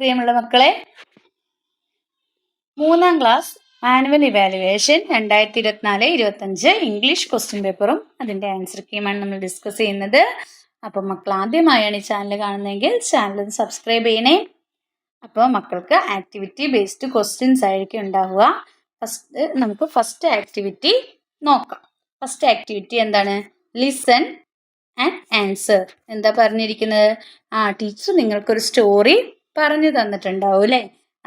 പ്രിയമുള്ള മക്കളെ, 3ാം class annual evaluation 2024-25 English question പേപ്പറും അതിൻ്റെ ആൻസർ കീയുമാണ് നമ്മൾ ഡിസ്കസ് ചെയ്യുന്നത്. അപ്പോൾ മക്കൾ ആദ്യമായാണ് ഈ ചാനൽ കാണുന്നതെങ്കിൽ ചാനൽ സബ്സ്ക്രൈബ് ചെയ്യണേ. അപ്പോൾ മക്കൾക്ക് ആക്ടിവിറ്റി ബേസ്ഡ് ക്വസ്റ്റ്യൻസ് ആയിരിക്കും ഉണ്ടാവുക. നമുക്ക് ഫസ്റ്റ് ആക്ടിവിറ്റി നോക്കാം. ഫസ്റ്റ് ആക്ടിവിറ്റി എന്താണ്? Listen and answer. എന്താ പറഞ്ഞിരിക്കുന്നത്? ടീച്ചർ നിങ്ങൾക്കൊരു സ്റ്റോറി പറഞ്ഞു തന്നിട്ടുണ്ടാവും അല്ലേ?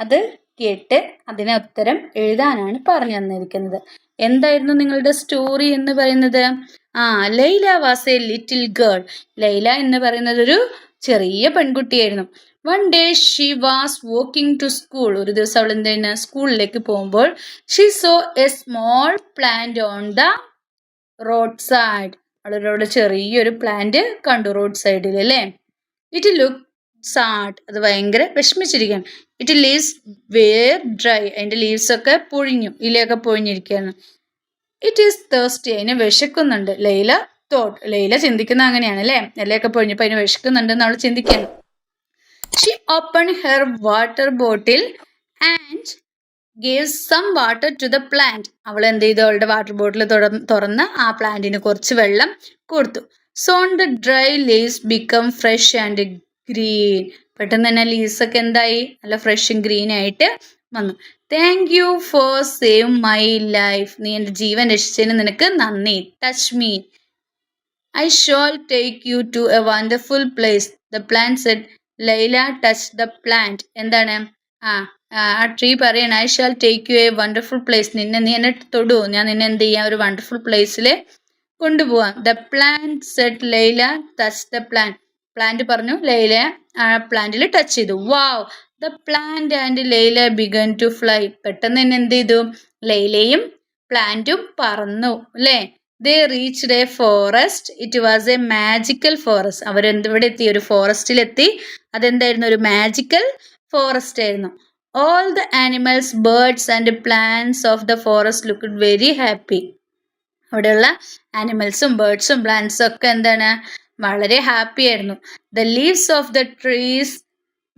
അത് കേട്ട് അതിന് ഉത്തരം എഴുതാനാണ് പറഞ്ഞു തന്നിരിക്കുന്നത്. എന്തായിരുന്നു നിങ്ങളുടെ സ്റ്റോറി എന്ന് പറയുന്നത്? Laila was a little girl. Laila എന്ന് പറയുന്നത് ഒരു ചെറിയ പെൺകുട്ടിയായിരുന്നു. One day she was walking to school. ഒരു ദിവസം അവൾ എന്താണ് സ്കൂളിലേക്ക് പോകുമ്പോൾ she saw a small plant on the road side. അവളൊരു ചെറിയൊരു പ്ലാന്റ് കണ്ടു റോഡ് സൈഡിൽ അല്ലേ? It look sad. അത് ഭയങ്കര വിഷമിച്ചിരിക്കുകയാണ്. It leaves were dry. അതിൻ്റെ ലീവ്സ് ഒക്കെ പൊഴിഞ്ഞു, ഇലയൊക്കെ പൊഴിഞ്ഞിരിക്കുകയാണ്. It is thirsty. അതിന് വിശക്കുന്നുണ്ട്. ലൈല ചിന്തിക്കുന്ന അങ്ങനെയാണ് അല്ലേ? ഇലയൊക്കെ പൊഴിഞ്ഞപ്പോൾ അതിന് വിശക്കുന്നുണ്ടെന്ന് അവൾ ചിന്തിക്കുകയാണ്. She open her water bottle and gave some water to the plant. അവൾ എന്ത് ചെയ്തു? അവളുടെ വാട്ടർ ബോട്ടിൽ തുറന്ന് ആ പ്ലാന്റിന് കുറച്ച് വെള്ളം കൊടുത്തു. Zone the dry leaves become fresh and green. പെട്ടെന്ന് തന്നെ ലീവ്സ് ഒക്കെ എന്തായി? നല്ല ഫ്രഷും ഗ്രീൻ ആയിട്ട് വന്നു. Thank you for save my life. നീ എൻ്റെ ജീവൻ രക്ഷിച്ചതിന് നിനക്ക് നന്ദി. Touch me. I shall take you to a wonderful place. The plant said. Laila touch the plant. എന്താണ്? ആ ട്രീ പറയണം, I shall take you a wonderful place. നീ എന്നെ തൊടൂ, ഞാൻ നിന്നെ എന്ത് ചെയ്യാം? ഒരു വണ്ടർഫുൾ പ്ലേസിൽ കൊണ്ടുപോവാം. The plant said Laila touch the plant. Plant പറഞ്ഞു, ലൈല ആ പ്ലാന്റിൽ ടച്ച് ചെയ്തു. Wow, the plant and Laila began to fly. പെട്ടെന്ന് തന്നെ എന്ത് ചെയ്തു? ലൈലയും പ്ലാന്റും പറന്നു അല്ലേ? They reached a forest. It was a magical forest. അവരെന്തിവിടെ എത്തി? ഒരു ഫോറസ്റ്റിലെത്തി. അതെന്തായിരുന്നു? ഒരു മാജിക്കൽ ഫോറസ്റ്റ് ആയിരുന്നു. All the animals, birds and plants of the forest looked very happy. അവിടെയുള്ള ആനിമൽസും ബേർഡ്സും പ്ലാന്റ്സും ഒക്കെ എന്താണ്? വളരെ ഹാപ്പി ആയിരുന്നു. The leaves of the trees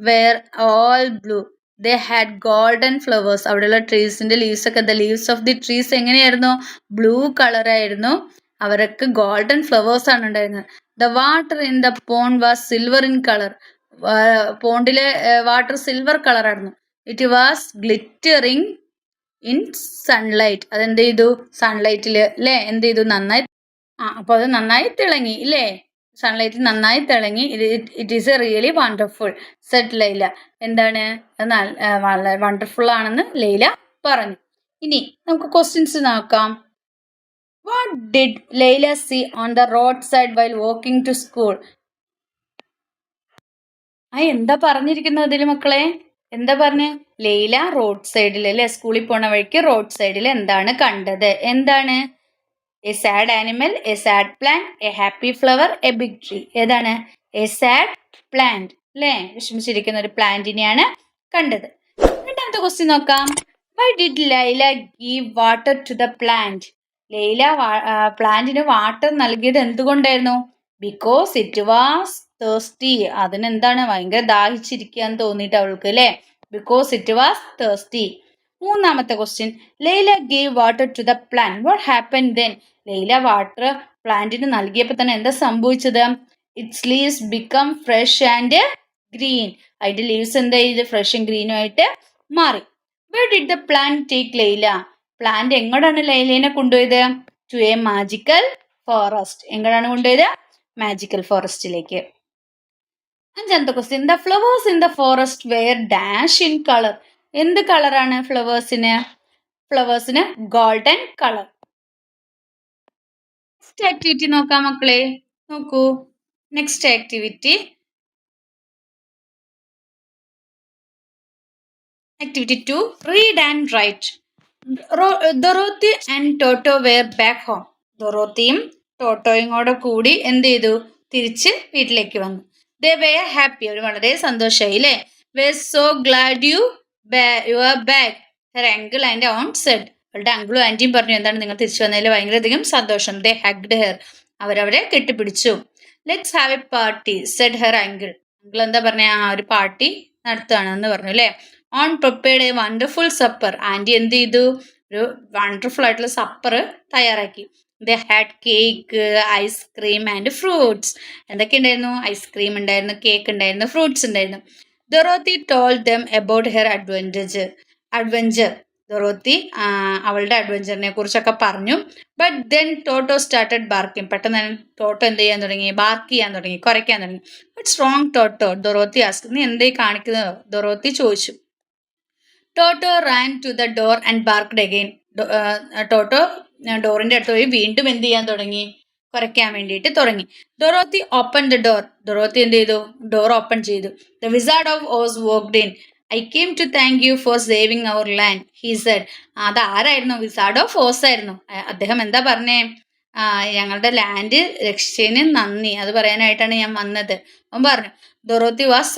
were all blue. They had golden flowers. അവിടെയുള്ള ട്രീസിന്റെ ലീവ്സ് ഒക്കെ, the leaves of the trees എങ്ങനെയായിരുന്നു? ബ്ലൂ കളറായിരുന്നു. അവർക്ക് ഗോൾഡൻ ഫ്ലവേഴ്സ് ആണ് ഉണ്ടായിരുന്നത്. The water in the pond was silver in colour. പോണ്ടിലെ വാട്ടർ സിൽവർ കളറായിരുന്നു. It was glittering in sunlight. അതെന്ത് ചെയ്തു? സൺലൈറ്റിൽ അല്ലേ എന്ത് ചെയ്തു? നന്നായി അപ്പോൾ അത് നന്നായി തിളങ്ങി ഇല്ലേ? സൺലൈറ്റ് നന്നായി തിളങ്ങി. It is a really wonderful said Laila. എന്താണ്? വളരെ വണ്ടർഫുൾ ആണെന്ന് ലൈല പറഞ്ഞു. ഇനി നമുക്ക് ക്വസ്റ്റ്യൻസ് നോക്കാം. What did Laila see on the road side while walking to school? എന്താ പറഞ്ഞിരിക്കുന്നത് അതിൽ മക്കളെ? എന്താ പറഞ്ഞ്? ലൈല റോഡ് സൈഡിൽ അല്ലെ, സ്കൂളിൽ പോണ വഴിക്ക് റോഡ് സൈഡിൽ എന്താണ് കണ്ടത്? എന്താണ്? A sad animal, a sad plant, a happy flower, a big tree. ഏതാണ്? എ സാഡ് പ്ലാന്റ് അല്ലേ? വിഷമിച്ചിരിക്കുന്ന ഒരു പ്ലാന്റിനെയാണ് കണ്ടത്. രണ്ടാമത്തെ ക്വസ്റ്റ്യൻ നോക്കാം. Why did Laila give water to the plant? Laila പ്ലാന്റിന് വാട്ടർ നൽകിയത് എന്തുകൊണ്ടായിരുന്നു? Because it was thirsty. അതിനെന്താണ്? ഭയങ്കര ദാഹിച്ചിരിക്കുകയെന്ന് തോന്നിയിട്ട് അവൾക്ക് അല്ലേ? Because it was thirsty. മൂന്നാമത്തെ question. Laila gave water to the plant. What happen then? Laila water പ്ലാന്റിന് നൽകിയപ്പോൾ തന്നെ എന്താ സംഭവിച്ചത്? Its leaves become fresh and green. അതിന്റെ ലീവ്സ് എന്താ ചെയ്ത്? ഫ്രഷും ഗ്രീനും ആയിട്ട് മാറി. Where did the plant take Laila? Plant എങ്ങോട്ടാണ് ലൈലേനെ കൊണ്ടുപോയത്? To a magical forest. എങ്ങോട്ടാണ് കൊണ്ടുപോയത്? മാജിക്കൽ ഫോറസ്റ്റിലേക്ക്. അഞ്ചാമത്തെ question. The flowers in the forest were dash in colour. എന്ത് കളറാണ് ഫ്ലവേഴ്സിന്? ഫ്ലവേഴ്സിന് ഗോൾഡൻ കളർ. നെക്സ്റ്റ് ആക്ടിവിറ്റി നോക്കാം മക്കളെ. നോക്കൂ, next activity. Activity 2, read and write. Dorothy and Toto were back home. ഡൊറോത്തിയും ടോട്ടോയും കൂടെ കൂടി എന്ത് ചെയ്തു? തിരിച്ച് വീട്ടിലേക്ക് വന്നു. They were happy. അവർ വളരെ സന്തോഷമായി അല്ലേ? Were so glad you are back. Her uncle and aunt said. അവളുടെ അങ്കിളും ആൻറ്റിയും പറഞ്ഞു, എന്താണ് നിങ്ങൾ തിരിച്ചു വന്നതിൽ ഭയങ്കരധികം സന്തോഷം. They hugged her. അവരവരെ കെട്ടിപ്പിടിച്ചു. Let's have a party said her uncle. Uncle എന്താ പറഞ്ഞ? ഒരു പാർട്ടി നടത്തുകയാണെന്ന് പറഞ്ഞു അല്ലേ. Aunt prepared a wonderful supper. Aunty എന്ത് ചെയ്തു? ഒരു വണ്ടർഫുൾ ആയിട്ടുള്ള സപ്പർ തയ്യാറാക്കി. They had cake, ice cream and fruits. എന്തൊക്കെ ഉണ്ടായിരുന്നു? ഐസ്ക്രീം ഉണ്ടായിരുന്നു, കേക്ക് ഉണ്ടായിരുന്നു, ഫ്രൂട്ട്സ് ഉണ്ടായിരുന്നു. Dorothy told them about her adventure. Dorothy അവളുടെ അഡ്വഞ്ചറിനെ കുറിച്ചൊക്കെ പറഞ്ഞു. But then Toto started barking. പെട്ടെന്ന് തന്നെ ടോട്ടോ എന്ത് ചെയ്യാൻ തുടങ്ങി? ബാർക്ക് ചെയ്യാൻ തുടങ്ങി, കുരയ്ക്കാൻ തുടങ്ങി. But strong Toto, Dorothy ask. നീ എന്തേ കാണിക്കുന്നത്? ഡൊറോത്തി ചോദിച്ചു. Toto ran to the door and barked again. Toto ഡോറിന്റെ അടുത്ത് പോയി വീണ്ടും എന്ത് ചെയ്യാൻ തുടങ്ങി? കുരയ്ക്കാൻ വേണ്ടിയിട്ട് തുടങ്ങി. Dorothy open the door. Dorothy എന്ത് ചെയ്തു? ഡോർ ഓപ്പൺ ചെയ്തു. The wizard of Oz walked in. I came to thank you for saving our land, he said. അത് ആരായിരുന്നു? വിസാർഡ് ഓഫ് ഓസ് ആയിരുന്നു. അദ്ദേഹം എന്താ പറഞ്ഞേ? ഞങ്ങളുടെ ലാൻഡ് രക്ഷിച്ചതിന് നന്ദി, അത് പറയാനായിട്ടാണ് ഞാൻ വന്നത് അവൻ പറഞ്ഞു. Dorothy was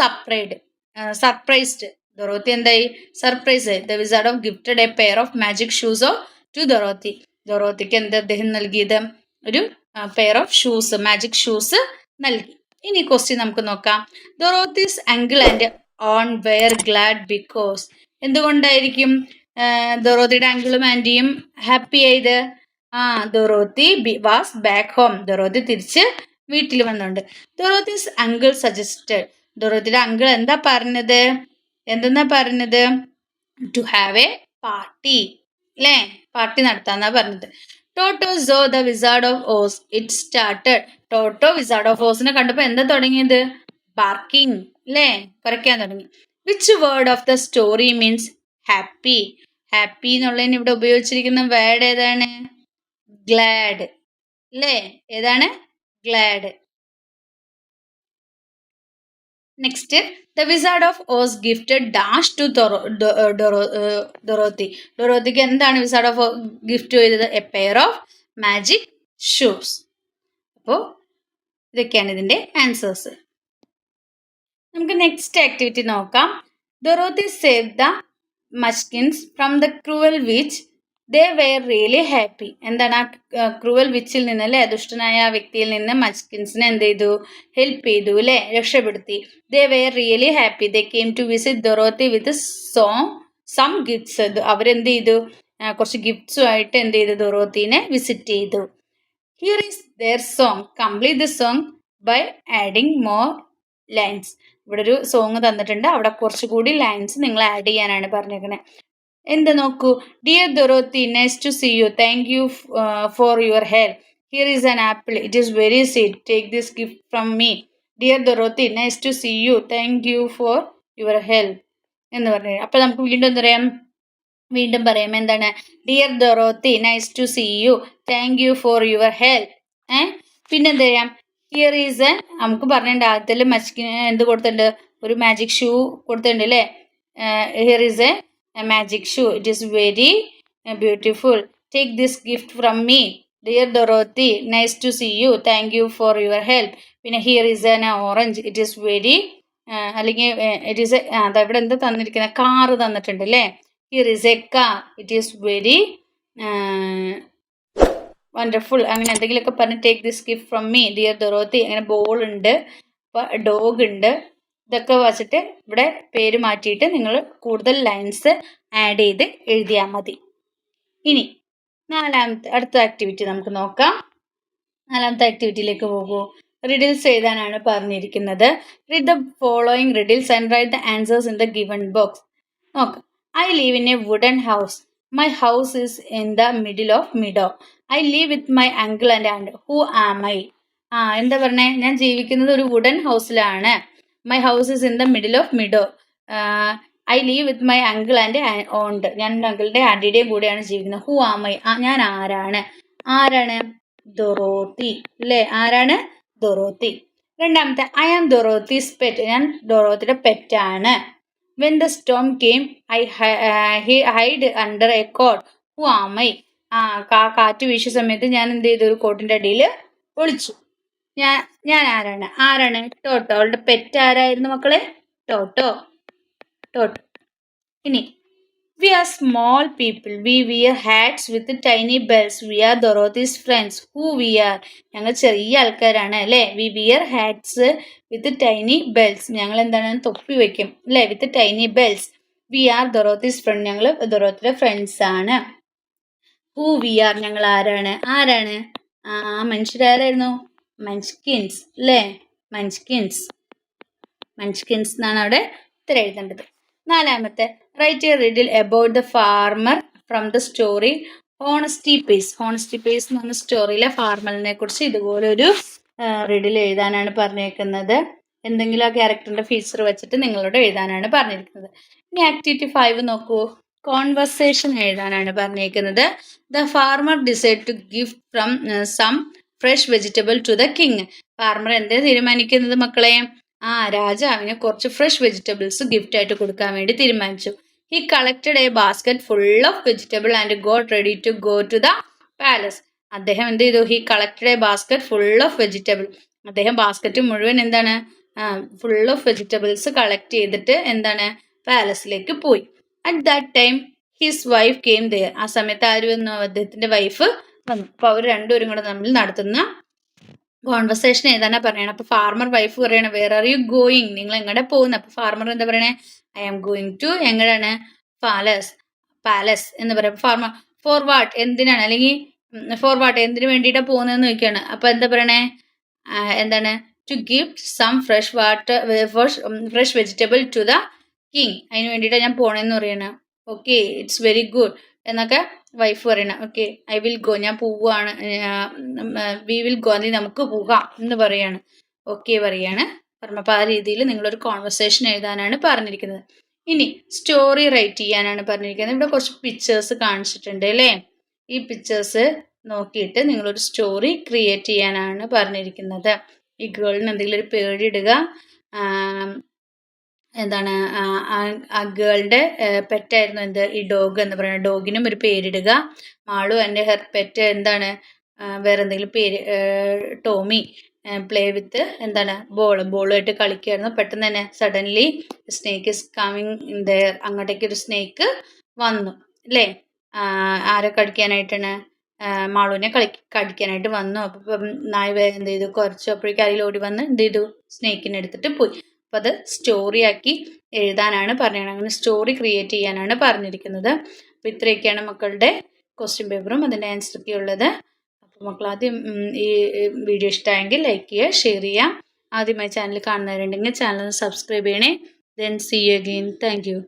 surprised. ഡൊറോത്തി എന്തായി? Surprise. The wizard of gifted a pair of magic shoes to Dorothy. ഡൊറോത്തിക്ക് എന്താ അദ്ദേഹം നൽകിയത്? ഒരു pair of shoes, magic shoes നൽകി. ഇനി ക്വസ്റ്റ്യൻ നമുക്ക് നോക്കാം. Dorothy's uncle and aunt were glad because. എന്തുകൊണ്ടായിരിക്കും ഡൊറോത്തിയുടെ അങ്കിളും ആൻറ്റിയും ഹാപ്പി ആയത്? Dorothy was back home. Dorothy തിരിച്ച് വീട്ടിൽ വന്നുണ്ട്. Dorothy's uncle suggested. ഡൊറോത്തിയുടെ അങ്കിൾ എന്താ പറഞ്ഞത്? എന്തെന്നാ പറഞ്ഞത്? ടു ഹാവ് എ പാർട്ടി, അല്ലേ? പാർട്ടി നടത്താന്നാ പറഞ്ഞത്. Toto saw the wizard of Oz. It started. Toto wizard of ഓസിനെ കണ്ടപ്പോൾ എന്താ തുടങ്ങിയത്? ബാർക്കിംഗ്, അല്ലേ? കുരയ്ക്കാൻ തുടങ്ങി. Which word of the story means happy? Happy എന്നുള്ളതിന് ഇവിടെ ഉപയോഗിച്ചിരിക്കുന്ന വേർഡ് ഏതാണ്? ഗ്ലാഡ്, അല്ലേ? ഏതാണ്? Glad. Next, the wizard of Oz gifted dash to Dorothy. ഡൊറോത്തിക്ക് എന്താണ് വിസാർഡ് ഓഫ് ഗിഫ്റ്റ് ചെയ്തത്? A pair of magic shoes. അപ്പോൾ ഇതൊക്കെയാണ് ഇതിൻ്റെ ആൻസേഴ്സ്. നമുക്ക് നെക്സ്റ്റ് ആക്ടിവിറ്റി നോക്കാം. Dorothy save the munchkins from the cruel witch. They were really happy. എന്താണ്? ആ ക്രൂവൽ വിച്ചിൽ നിന്ന്, അല്ലേ, ദുഷ്ടനായ ആ വ്യക്തിയിൽ നിന്ന് മച്കിൻസിനെ എന്ത് ചെയ്തു? ഹെൽപ്പ് ചെയ്തു, അല്ലേ, രക്ഷപ്പെടുത്തി. They were really happy. They came to visit Dorothy with some gifts. അവരെന്ത് ചെയ്തു? കുറച്ച് ഗിഫ്റ്റ്സുമായിട്ട് എന്ത് ചെയ്തു? ഡൊറോത്തിനെ വിസിറ്റ് ചെയ്തു. Here is their song. Complete the song by adding more lines. ഇവിടെ ഒരു സോങ് തന്നിട്ടുണ്ട്, അവിടെ കുറച്ചുകൂടി ലൈൻസ് നിങ്ങൾ ആഡ് ചെയ്യാനാണ് പറഞ്ഞേക്കണേ. എന്ത് നോക്കൂ. Dear Dorothy, nice to see you. Thank you for your help. Here is an apple. It is very sweet. Take this gift from me. Dear Dorothy, nice to see you. Thank you for your help എന്ന് പറഞ്ഞു. അപ്പോൾ നമുക്ക് വീണ്ടും പറയാം എന്താണ്? Dear Dorothy, nice to see you. Thank you for your help. പിന്നെ എന്ത് ചെയ്യാം? ഹിയർ ഈസ് എ, നമുക്ക് പറഞ്ഞിട്ടുണ്ട് ആദ്യത്തിൽ മച്ചിന് എന്ത് കൊടുത്തിട്ടുണ്ട്? ഒരു മാജിക് ഷൂ കൊടുത്തിട്ടുണ്ട്, അല്ലേ? Here is a magic shoe. It is very beautiful. Take this gift from me. Dear Dorothy, nice to see you. Thank you for your help. പിന്നെ here is an orange. It is very, അല്ലെങ്കിൽ it is ഇവിടെ എന്താ തന്നിരിക്കുന്നത്? Car തന്നിട്ടുണ്ട്, അല്ലേ? Here is a car. It is very wonderful. അങ്ങനെ എന്തെങ്കിലുമൊക്കെ പറഞ്ഞ് take this gift from me dear Dorothy. അങ്ങനെ ബോൾ ഉണ്ട്, ഡോഗ് ഉണ്ട്. ഇതൊക്കെ വച്ചിട്ട് ഇവിടെ പേര് മാറ്റിയിട്ട് നിങ്ങൾ കൂടുതൽ ലൈൻസ് ആഡ് ചെയ്ത് എഴുതിയാൽ മതി. ഇനി അടുത്ത ആക്ടിവിറ്റി നമുക്ക് നോക്കാം. 4ാമത്തെ ആക്ടിവിറ്റിയിലേക്ക് പോകൂ. റിഡിൽസ് എഴുതാനാണ് പറഞ്ഞിരിക്കുന്നത്. Read the following riddles and write the answers in the given box. നോക്കാം. I live in a wooden house. My house is in the middle of meadow. I live with my uncle and and. Who am I? എന്താ പറഞ്ഞേ? ഞാൻ ജീവിക്കുന്നത് ഒരു wooden ഹൗസിലാണ്. My house is in the middle of meadow. I live with my uncle and aunt. ഞാൻ അങ്കിളുടെ ആൻറ്റിയുടെയും കൂടെയാണ് ജീവിക്കുന്നത്. Who am I? ഞാൻ ആരാണ്? ഡൊറോത്തി, അല്ലേ? ആരാണ്? ഡൊറോത്തി. 2ാമത്തെ, ഐ ആം ഡൊറോത്തീസ് പെറ്റ്. ഞാൻ ഡൊറോത്തിയുടെ പെറ്റാണ്. When the storm came I hide under a cot. Who am I? കാറ്റ് വീശിയ സമയത്ത് ഞാൻ എന്ത് ചെയ്തു? ഒരു കോട്ടിന്റെ അടിയിൽ ഒളിച്ചു. ഞാൻ ആരാണ്? ടോട്ടോ. അവളുടെ പെറ്റ് ആരായിരുന്നു മക്കളെ? ടോട്ടോ. ഇനി We are small people. We wear hats with tiny bells. We are Dorothy's friends. Who we are? ഞങ്ങൾ ചെറിയ ആൾക്കാരാണ് അല്ലേ? We wear hats with tiny bells. ഞങ്ങൾ എന്താണ് തൊപ്പി വെക്കും അല്ലേ? With tiny bells. We are Dorothy's friend. ഞങ്ങൾ ഡൊറോത്തിയുടെ ഫ്രണ്ട്സ് ആണ്. Who we are? ഞങ്ങൾ ആരാണ്? ആരാണ്? മനുഷ്യരാരായിരുന്നു? മഞ്ച്കിൻസ് അല്ലേ? മഞ്ച്കിൻസ് എന്നാണ് അവിടെ ഉത്തരം എഴുതേണ്ടത്. നാലാമത്തെ, write a riddle about the farmer from the story honesty pace. Honesty pace എന്ന് പറഞ്ഞ സ്റ്റോറിയിലെ ഫാർമറിനെ കുറിച്ച് ഇതുപോലെ ഒരു റിഡിൽ എഴുതാനാണ് പറഞ്ഞേക്കുന്നത്. എന്തെങ്കിലും ആ ക്യാരക്ടറിന്റെ ഫീച്ചർ വെച്ചിട്ട് നിങ്ങളോട് എഴുതാനാണ് പറഞ്ഞിരിക്കുന്നത്. ഇനി ആക്ടിവിറ്റി 5 നോക്കൂ. കോൺവെർസേഷൻ എഴുതാനാണ് പറഞ്ഞേക്കുന്നത്. The farmer decide to gift from some fresh vegetable to the king. Farmer എന്തേ തീരുമാനിക്കുന്നത് മക്കളെ? രാജാവിന് കുറച്ച് ഫ്രഷ് വെജിറ്റബിൾസ് ഗിഫ്റ്റ് ആയിട്ട് കൊടുക്കാൻ വേണ്ടി തീരുമാനിച്ചു. He collected a basket full of vegetable and got ready to go to the palace. അദ്ദേഹം എന്ത് ചെയ്തു? He collected a basket full of vegetable. അദ്ദേഹം ബാസ്കറ്റ് മുഴുവൻ എന്താണ് ഫുൾ ഓഫ് വെജിറ്റബിൾസ് കളക്ട് ചെയ്തിട്ട് എന്താണ് പാലസിലേക്ക് പോയി. At that time his wife came there. ആ സമയത്ത് ആര് വന്നു? അദ്ദേഹത്തിന്റെ വൈഫ് വന്നു. അപ്പൊ അവർ രണ്ടുപേരും കൂടെ തമ്മിൽ നടത്തുന്ന കോൺവെർസേഷൻ ഏതാനാ പറയണം. അപ്പൊ ഫാർമർ വൈഫ് പറയണേ, വേർ ആർ യു ഗോയിങ്? നിങ്ങൾ എങ്ങടെ പോകുന്നത്? അപ്പൊ ഫാർമർ എന്താ പറയണേ? ഐ ആം ഗോയിങ് ടു എങ്ങടാണ്? പാലസ് എന്ന് പറയാം. Farmer for what? എന്തിനാണ്? അല്ലെങ്കിൽ ഫോർ വാട്ട്? എന്തിനു വേണ്ടിയിട്ടാണ് പോകുന്നതെന്ന് ചോദിക്കുകയാണ്. അപ്പൊ എന്താ പറയണേ? എന്താണ്? To gift some fresh vegetable to the king. അതിന് വേണ്ടിയിട്ടാണ് ഞാൻ പോണേന്ന് പറയണേ. ഓക്കെ, ഇറ്റ്സ് വെരി ഗുഡ് എന്നൊക്കെ വൈഫ് പറയണം. ഓക്കെ, ഐ വിൽ ഗോ, ഞാൻ പോവാണ്. വി വിൽ ഗോ, അല്ലെങ്കിൽ നമുക്ക് പോകാം എന്ന് പറയാണ്. ഓക്കെ പറയാണ്. പറഞ്ഞപ്പോൾ ആ രീതിയിൽ നിങ്ങളൊരു കോൺവെർസേഷൻ എഴുതാനാണ് പറഞ്ഞിരിക്കുന്നത്. ഇനി സ്റ്റോറി റൈറ്റ് ചെയ്യാനാണ് പറഞ്ഞിരിക്കുന്നത്. ഇവിടെ കുറച്ച് പിക്ചേഴ്സ് കാണിച്ചിട്ടുണ്ട് അല്ലേ? ഈ പിക്ചേഴ്സ് നോക്കിയിട്ട് നിങ്ങളൊരു സ്റ്റോറി ക്രിയേറ്റ് ചെയ്യാനാണ് പറഞ്ഞിരിക്കുന്നത്. ഈ ഗേളിന് എന്തെങ്കിലും ഒരു പേരിടുക. എന്താണ് ആ ഗേളിന്റെ പെറ്റായിരുന്നു എന്ത്? ഈ ഡോഗ് എന്ന് പറയുന്നത്. ഡോഗിനും ഒരു പേരിടുക. മാളു എൻ്റെ ഹെർ പെറ്റ് എന്താണ്? വേറെ എന്തെങ്കിലും പേര്. ടോമി പ്ലേ വിത്ത് എന്താണ്? ബോളുമായിട്ട് കളിക്കുകയായിരുന്നു. പെട്ടെന്ന് തന്നെ suddenly snake is coming in there. അങ്ങോട്ടേക്ക് ഒരു സ്നേക്ക് വന്നു അല്ലേ? ആരെ കടിക്കാനായിട്ടാണ്? മാളുവിനെ കടിക്കാനായിട്ട് വന്നു. അപ്പം നായ എന്ത് ചെയ്തു? കുറച്ചു അപ്പോഴേക്കും അതിൽ ഓടി വന്ന് എന്ത് ചെയ്തു? സ്നേക്കിനെ എടുത്തിട്ട് പോയി. അപ്പം അത് സ്റ്റോറി ആക്കി എഴുതാനാണ് പറഞ്ഞത്. അങ്ങനെ സ്റ്റോറി ക്രിയേറ്റ് ചെയ്യാനാണ് പറഞ്ഞിരിക്കുന്നത്. അപ്പം ഇത്രയൊക്കെയാണ് മക്കളുടെ ക്വസ്റ്റ്യൻ പേപ്പറും അതിൻ്റെ ആൻസറൊക്കെ ഉള്ളത്. അപ്പോൾ മക്കൾ ആദ്യം ഈ വീഡിയോ ഇഷ്ടമായെങ്കിൽ ലൈക്ക് ചെയ്യുക, ഷെയർ ചെയ്യുക. ആദ്യമായി ചാനൽ കാണുന്നവരുണ്ടെങ്കിൽ ചാനൽ സബ്സ്ക്രൈബ് ചെയ്യണേ. Then see you again. Thank U.